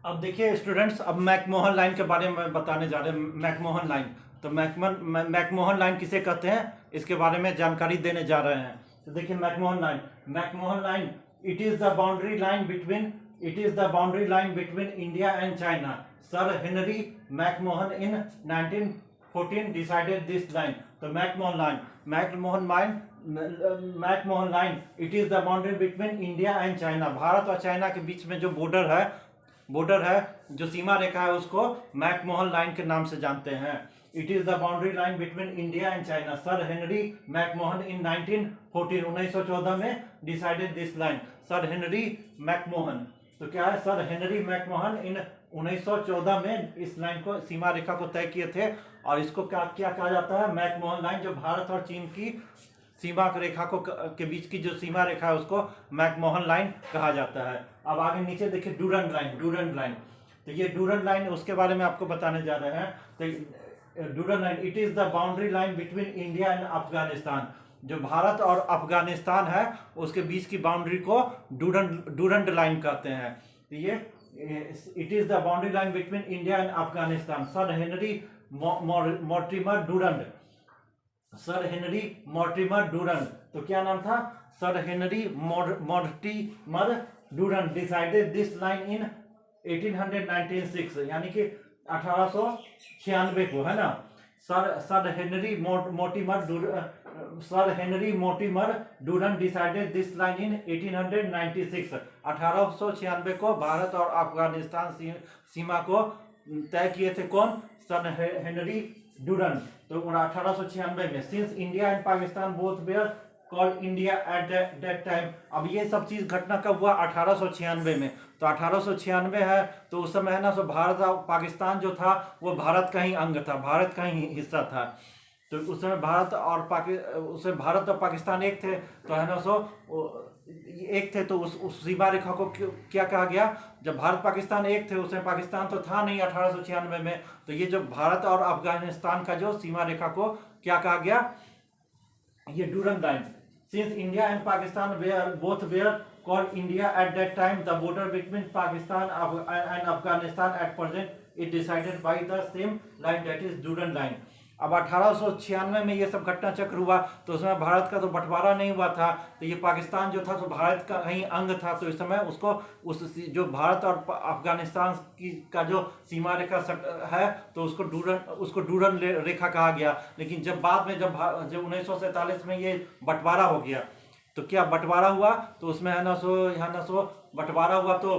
अब देखिए स्टूडेंट्स, अब मैकमोहन लाइन के बारे में बताने जा रहे हैं। मैकमोहन लाइन, तो मैकमोहन लाइन किसे कहते हैं, इसके बारे में जानकारी देने जा रहे हैं। तो देखिए McMahon line it is the boundary line between India and China. Sir Henry McMahon in 1914 decided this line. तो McMahon line it is the boundary between India and China. Bharat और चाइना के बीच में जो बॉर्डर है, जो सीमा रेखा है, उसको मैकमोहन लाइन के नाम से जानते हैं। It is the boundary line between India and China. Sir Henry McMahon in 1914 में decided this line. Sir Henry McMahon, तो क्या है, सर हेनरी मैकमोहन इन 1914 में इस लाइन को, सीमा रेखा को तय किए थे। और इसको क्या कहा जाता है, मैकमोहन लाइन। जो भारत और चीन की सीमा रेखा के बीच की जो सीमा रेखा है, उसको मैकमोहन लाइन कहा जाता है। अब आगे नीचे देखिए डूरंड लाइन। तो ये डूरंड लाइन, उसके बारे में आपको बताने जा रहे हैं। तो Durand line it is the boundary line between India and Afghanistan. जो भारत और अफगानिस्तान है, उसके बीच की बाउंड्री को डूरंड लाइन कहते हैं। तो ये it is the boundary line between India and Afghanistan. Sir Henry Mortimer Durand. तो क्या नाम था, sir Henry Mortimer Durand decided this line in 1896, यानी कि 1896 को, है ना। Sir Henry Mortimer Durand decided this line in 1896। 1896 को भारत और अफगानिस्तान सीमा को तय किए थे कौन, सर हेनरी डूरंड। तो 1896 में। Since India and Pakistan both where called India at that time. अब ये सब चीज घटना कब हुआ, 1896 में। तो 1896 है, तो उस समय है ना, सो भारत और पाकिस्तान जो था वो भारत का ही अंग था, भारत का ही हिस्सा था। तो उस समय भारत और पाकिस्तान एक थे, तो है ना, सो एक थे। तो उस सीमा रेखा को क्या कहा गया, जब भारत पाकिस्तान एक थे, उसमें पाकिस्तान तो था नहीं 1896 में। तो ये जो भारत और अफगानिस्तान का जो सीमा रेखा को क्या कहा गया, ये Durand line. Since India and Pakistan both were called India at that time, the border between Pakistan and Afghanistan at present is decided by the same line, that is Durand line। अब 1896 में ये सब घटना चक्र हुआ, तो उसमें भारत का तो बंटवारा नहीं हुआ था। तो ये पाकिस्तान जो था, तो भारत का ही अंग था। तो इस समय उसको जो भारत और अफगानिस्तान का जो सीमा रेखा है, तो उसको डूरंड रेखा कहा गया। लेकिन जब बाद में जब 1947 में ये बंटवारा हो गया, तो क्या बंटवारा हुआ, तो उसमें है ना, सो बंटवारा हुआ, तो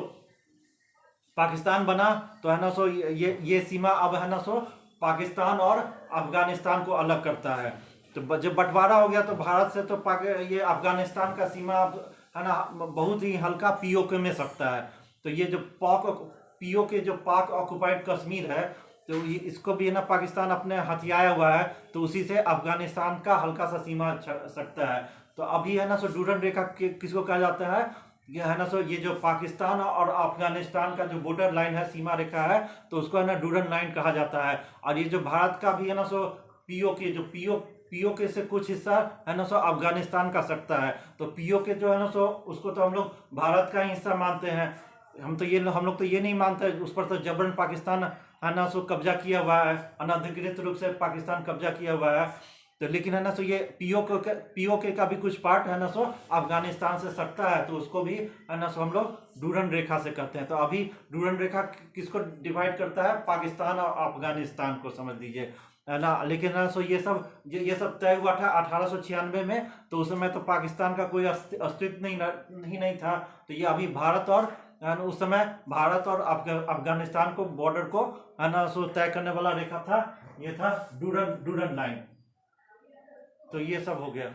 पाकिस्तान बना। तो है ना, सो ये सीमा अब है ना, सो पाकिस्तान और अफगानिस्तान को अलग करता है। तो जब बंटवारा हो गया, तो भारत से तो ये अफगानिस्तान का सीमा है ना, बहुत ही हल्का पीओके में सकता है। तो ये जो पीओके जो पाक ऑक्युपाइड कश्मीर है, तो इसको भी है ना, पाकिस्तान अपने हथियाया हुआ है। तो उसी से अफगानिस्तान का हल्का सा सीमा सकता है। तो अभी है ना, सो डूरंड रेखा किसको कहा जाता है, ये है ना, सो ये जो पाकिस्तान और अफगानिस्तान का जो बॉर्डर लाइन है, सीमा रेखा है, तो उसको है ना डूरंड लाइन कहा जाता है। और ये जो भारत का भी है ना, सो पीओके से कुछ हिस्सा है ना, सो अफगानिस्तान का सकता है। तो पीओके जो है ना, सो उसको तो हम लोग भारत का ही हिस्सा मानते हैं। हम लोग तो ये नहीं मानते, उस पर तो जबरन पाकिस्तान है ना, सो कब्जा किया हुआ है, अनधिकृत रूप से पाकिस्तान कब्जा किया हुआ है। तो लेकिन है ना, सो ये पीओके का भी कुछ पार्ट है ना, सो अफगानिस्तान से सकता है। तो उसको भी है ना, सो हम लोग डूरंड रेखा से कहते हैं। तो अभी डूरंड रेखा किसको डिवाइड करता है, पाकिस्तान और अफगानिस्तान को, समझ लीजिए, है ना। लेकिन है ना, सो ये सब तय हुआ था 1896 में। तो उस समय तो पाकिस्तान का कोई अस्तित्व नहीं था। तो ये अभी भारत और उस समय भारत और अफगानिस्तान को बॉर्डर को है ना, सो तय करने वाला रेखा था, ये था डूरंड लाइन। तो ये सब हो गया।